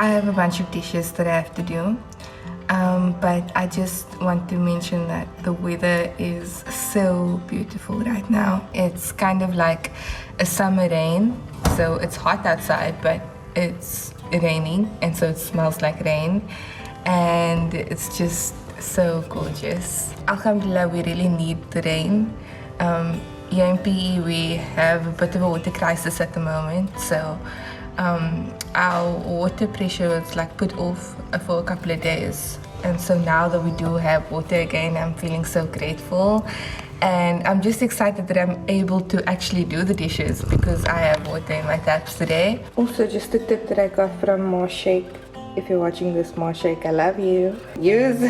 I have a bunch of dishes that I have to do, but I just want to mention that the weather is so beautiful right now. It's kind of like a summer rain, so it's hot outside, but it's raining, and so it smells like rain, and it's just so gorgeous. Alhamdulillah, we really need the rain. Here in PE, we have a bit of a water crisis at the moment, so our water pressure was like put off for a couple of days, and so now that we do have water again, I'm feeling so grateful, and I'm just excited that I'm able to actually do the dishes because I have water in my taps today. Also, just a tip that I got from Shaik. If you're watching this, Shaik, I love you. Use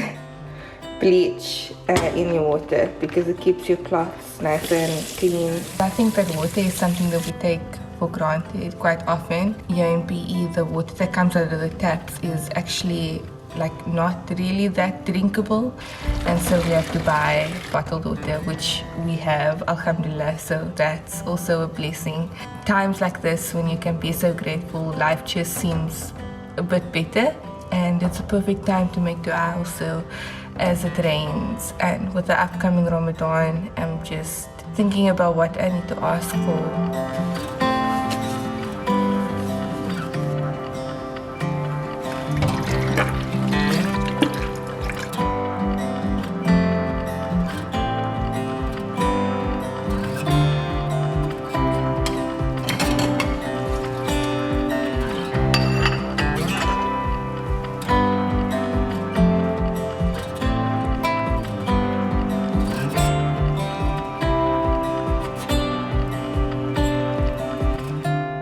bleach in your water because it keeps your cloths nice and clean. I think that water is something that we take for granted quite often. Here in PE, the water that comes out of the taps is actually like not really that drinkable, and so we have to buy bottled water, which we have, alhamdulillah, so that's also a blessing. Times like this, when you can be so grateful, life just seems a bit better, and it's a perfect time to make dua also as it rains. And with the upcoming Ramadan, I'm just thinking about what I need to ask for.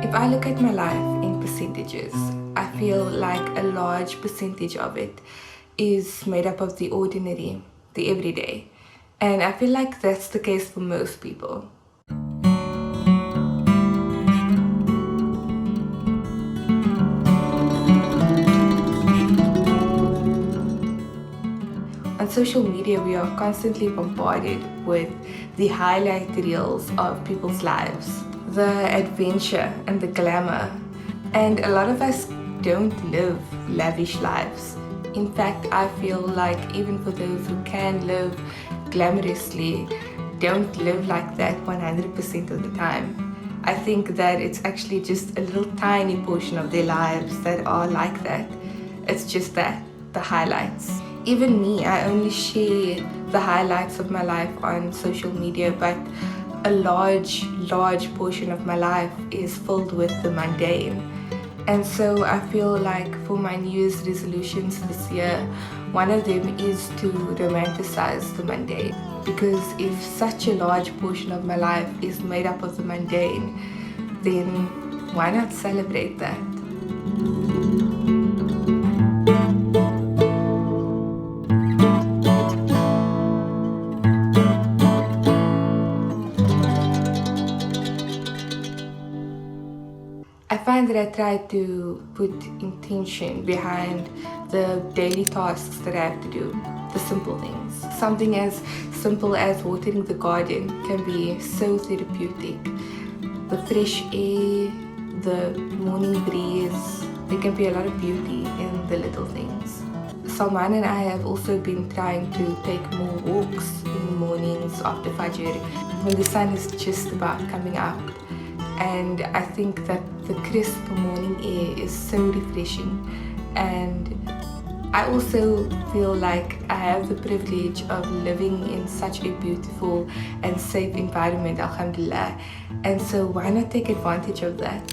If I look at my life in percentages, I feel like a large percentage of it is made up of the ordinary, the everyday. And I feel like that's the case for most people. On social media, we are constantly bombarded with the highlight reels of people's lives, the adventure and the glamour, and a lot of us don't live lavish lives. In fact, I feel like even for those who can live glamorously, don't live like that 100% of the time. I think that it's actually just a little tiny portion of their lives that are like that. It's just that, the highlights. Even me, I only share the highlights of my life on social media, but a large portion of my life is filled with the mundane. And so I feel like for my New Year's resolutions this year, one of them is to romanticize the mundane. Because if such a large portion of my life is made up of the mundane, then why not celebrate that? I find that I try to put intention behind the daily tasks that I have to do, the simple things. Something as simple as watering the garden can be so therapeutic. The fresh air, the morning breeze, there can be a lot of beauty in the little things. Salman and I have also been trying to take more walks in the mornings after Fajr when the sun is just about coming out. And I think that the crisp morning air is so refreshing, and I also feel like I have the privilege of living in such a beautiful and safe environment, alhamdulillah, and so why not take advantage of that?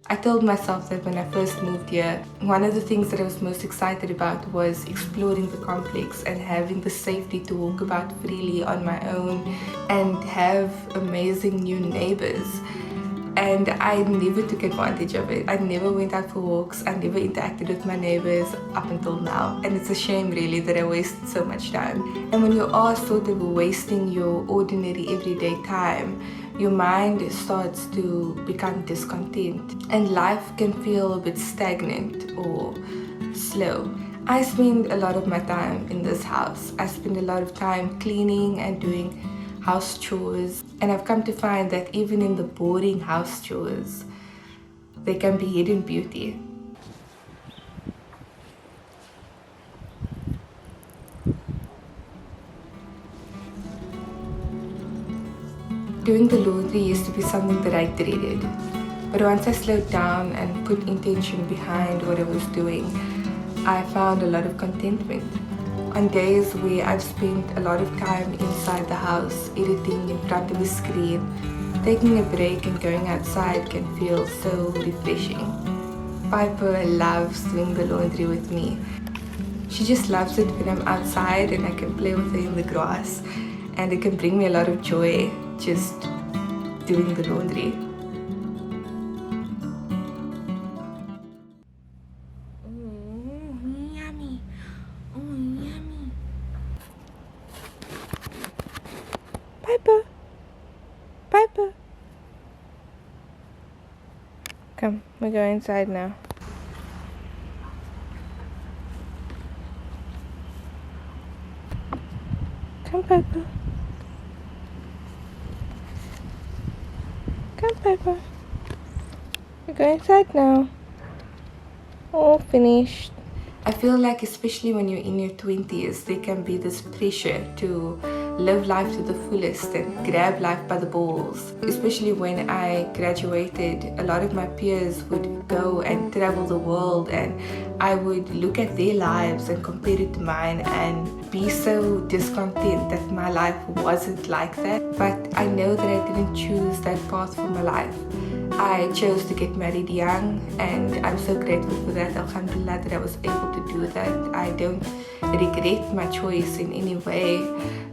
I told myself that when I first moved here, one of the things that I was most excited about was exploring the complex and having the safety to walk about freely on my own and have amazing new neighbors. And I never took advantage of it. I never went out for walks. I never interacted with my neighbors up until now. And it's a shame really that I wasted so much time. And when you are sort of wasting your ordinary everyday time, your mind starts to become discontent and life can feel a bit stagnant or slow. I spend a lot of my time in this house. I spend a lot of time cleaning and doing house chores, and I've come to find that even in the boring house chores, there can be hidden beauty. Doing the laundry used to be something that I dreaded, but once I slowed down and put intention behind what I was doing, I found a lot of contentment. On days where I've spent a lot of time inside the house, editing in front of a screen, taking a break and going outside can feel so refreshing. Piper loves doing the laundry with me. She just loves it when I'm outside and I can play with her in the grass, and it can bring me a lot of joy just doing the laundry. Yummy. Yummy. Piper. Come, we go inside now. Come, Piper. Come, Piper. We go inside now. All finished. I feel like especially when you're in your 20s, there can be this pressure to live life to the fullest and grab life by the balls. Especially when I graduated, a lot of my peers would go and travel the world, and I would look at their lives and compare it to mine and be so discontent that my life wasn't like that. But I know that I didn't choose that path for my life. I chose to get married young, and I'm so grateful for that. Alhamdulillah that I was able to do that. I don't regret my choice in any way.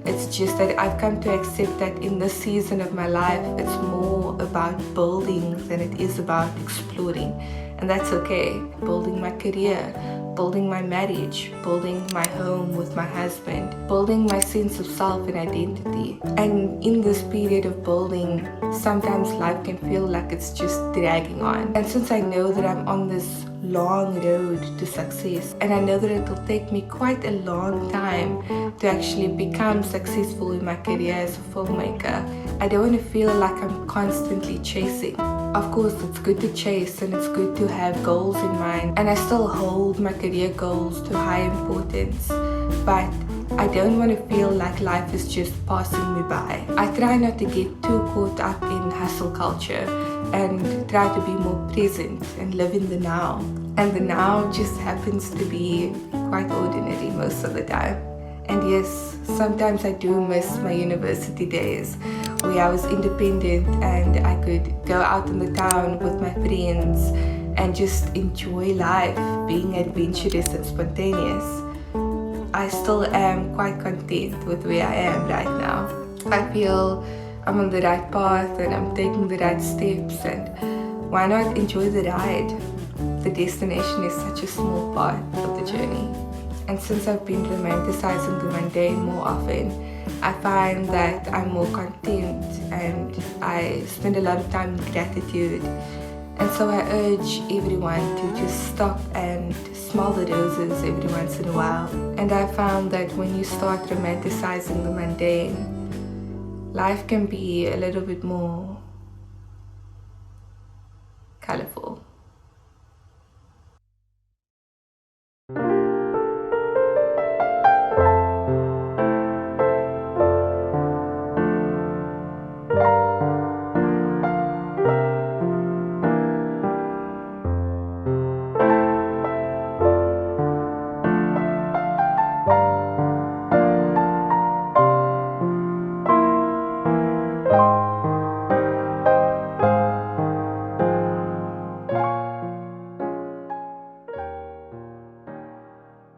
It's just that I've come to accept that in this season of my life, it's more about building than it is about exploring. And that's okay. Building my career, building my marriage, building my home with my husband, building my sense of self and identity. And in this period of building, sometimes life can feel like it's just dragging on. And since I know that I'm on this long road to success, and I know that it will take me quite a long time to actually become successful in my career as a filmmaker, I don't want to feel like I'm constantly chasing. Of course, it's good to chase and it's good to have goals in mind, and I still hold my career goals to high importance, but I don't want to feel like life is just passing me by. I try not to get too caught up in hustle culture and try to be more present and live in the now. And the now just happens to be quite ordinary most of the time. And yes, sometimes I do miss my university days where I was independent and I could go out in the town with my friends and just enjoy life, being adventurous and spontaneous. I still am quite content with where I am right now. I feel I'm on the right path and I'm taking the right steps, and why not enjoy the ride? The destination is such a small part of the journey. And since I've been romanticizing the mundane more often, I find that I'm more content and I spend a lot of time in gratitude. And so I urge everyone to just stop and smell the roses every once in a while. And I found that when you start romanticizing the mundane, life can be a little bit more